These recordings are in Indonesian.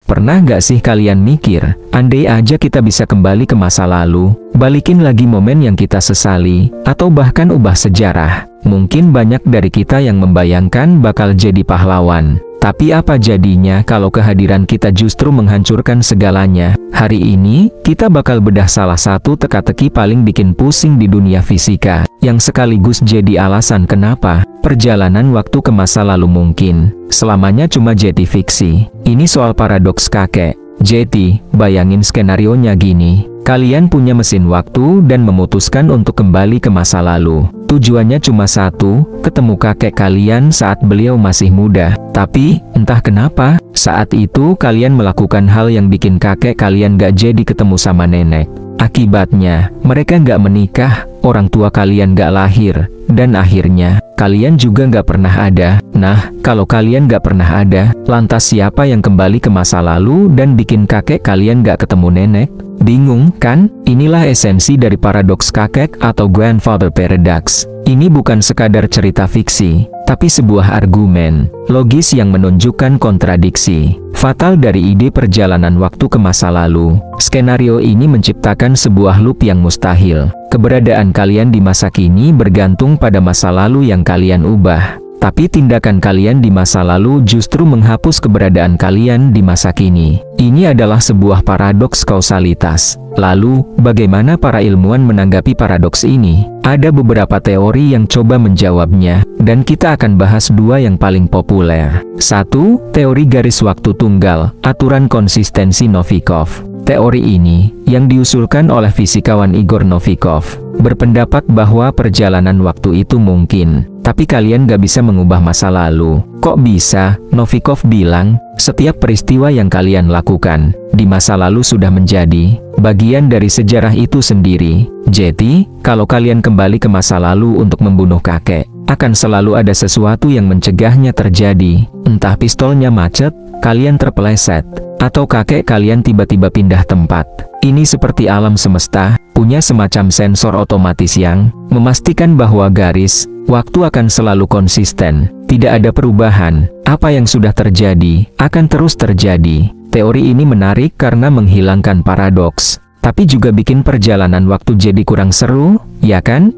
Pernah nggak sih kalian mikir, andai aja kita bisa kembali ke masa lalu, balikin lagi momen yang kita sesali, atau bahkan ubah sejarah? Mungkin banyak dari kita yang membayangkan bakal jadi pahlawan. Tapi apa jadinya kalau kehadiran kita justru menghancurkan segalanya? Hari ini, kita bakal bedah salah satu teka-teki paling bikin pusing di dunia fisika, yang sekaligus jadi alasan kenapa perjalanan waktu ke masa lalu mungkin selamanya cuma jadi fiksi. Ini soal paradoks kakek. Jadi, bayangin skenarionya gini. Kalian punya mesin waktu dan memutuskan untuk kembali ke masa lalu. Tujuannya cuma satu, ketemu kakek kalian saat beliau masih muda. Tapi, entah kenapa, saat itu kalian melakukan hal yang bikin kakek kalian gak jadi ketemu sama nenek. Akibatnya, mereka gak menikah, orang tua kalian gak lahir, dan akhirnya, kalian juga gak pernah ada. Nah, kalau kalian gak pernah ada, lantas siapa yang kembali ke masa lalu dan bikin kakek kalian gak ketemu nenek? Bingung, kan? Inilah esensi dari paradoks kakek atau grandfather paradox. Ini bukan sekadar cerita fiksi, tapi sebuah argumen logis yang menunjukkan kontradiksi fatal dari ide perjalanan waktu ke masa lalu. Skenario ini menciptakan sebuah loop yang mustahil. Keberadaan kalian di masa kini bergantung pada masa lalu yang kalian ubah. Tapi tindakan kalian di masa lalu justru menghapus keberadaan kalian di masa kini. Ini adalah sebuah paradoks kausalitas. Lalu, bagaimana para ilmuwan menanggapi paradoks ini? Ada beberapa teori yang coba menjawabnya, dan kita akan bahas dua yang paling populer. 1. Teori garis waktu tunggal, aturan konsistensi Novikov. Teori ini, yang diusulkan oleh fisikawan Igor Novikov, berpendapat bahwa perjalanan waktu itu mungkin, tapi kalian gak bisa mengubah masa lalu. Kok bisa? Novikov bilang, setiap peristiwa yang kalian lakukan di masa lalu sudah menjadi bagian dari sejarah itu sendiri. Jadi, kalau kalian kembali ke masa lalu untuk membunuh kakek, akan selalu ada sesuatu yang mencegahnya terjadi. Entah pistolnya macet, kalian terpeleset, atau kakek kalian tiba-tiba pindah tempat. Ini seperti alam semesta, punya semacam sensor otomatis yang memastikan bahwa garis waktu akan selalu konsisten, tidak ada perubahan. Apa yang sudah terjadi, akan terus terjadi. Teori ini menarik karena menghilangkan paradoks, tapi juga bikin perjalanan waktu jadi kurang seru, ya kan?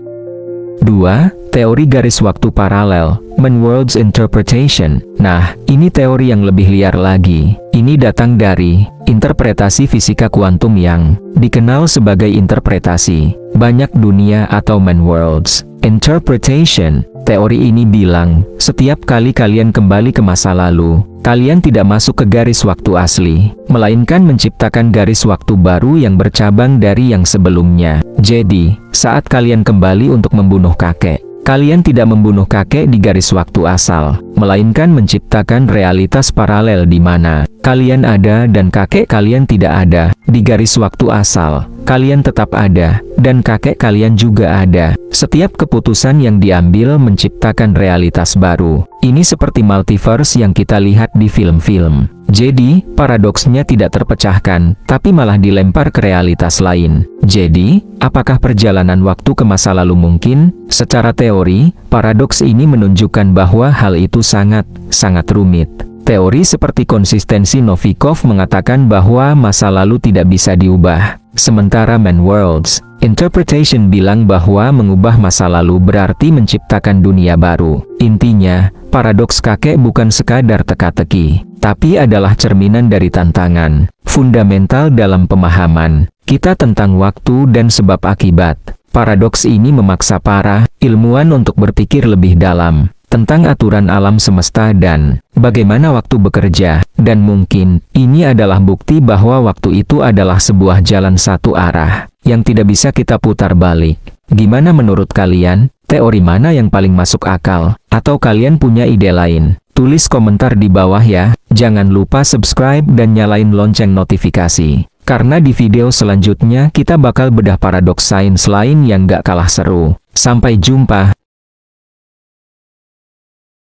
2. Teori garis waktu paralel, Man-Worlds Interpretation. Nah, ini teori yang lebih liar lagi. Ini datang dari interpretasi fisika kuantum yang dikenal sebagai interpretasi banyak dunia atau Man-Worlds Interpretation. Teori ini bilang, setiap kali kalian kembali ke masa lalu, kalian tidak masuk ke garis waktu asli, melainkan menciptakan garis waktu baru yang bercabang dari yang sebelumnya. Jadi, saat kalian kembali untuk membunuh kakek, kalian tidak membunuh kakek di garis waktu asal, melainkan menciptakan realitas paralel di mana kalian ada dan kakek kalian tidak ada. Di garis waktu asal, kalian tetap ada, dan kakek kalian juga ada. Setiap keputusan yang diambil menciptakan realitas baru. Ini seperti multiverse yang kita lihat di film-film. Jadi, paradoksnya tidak terpecahkan, tapi malah dilempar ke realitas lain. Jadi, apakah perjalanan waktu ke masa lalu mungkin? Secara teori, paradoks ini menunjukkan bahwa hal itu sangat rumit. Teori seperti konsistensi Novikov mengatakan bahwa masa lalu tidak bisa diubah. Sementara Man-Worlds Interpretation bilang bahwa mengubah masa lalu berarti menciptakan dunia baru. Intinya, paradoks kakek bukan sekadar teka-teki, tapi adalah cerminan dari tantangan fundamental dalam pemahaman kita tentang waktu dan sebab akibat. Paradoks ini memaksa para ilmuwan untuk berpikir lebih dalam tentang aturan alam semesta dan bagaimana waktu bekerja, dan mungkin ini adalah bukti bahwa waktu itu adalah sebuah jalan satu arah yang tidak bisa kita putar balik. Gimana menurut kalian? Teori mana yang paling masuk akal? Atau kalian punya ide lain? Tulis komentar di bawah ya. Jangan lupa subscribe dan nyalain lonceng notifikasi, karena di video selanjutnya kita bakal bedah paradoks sains lain yang gak kalah seru. Sampai jumpa.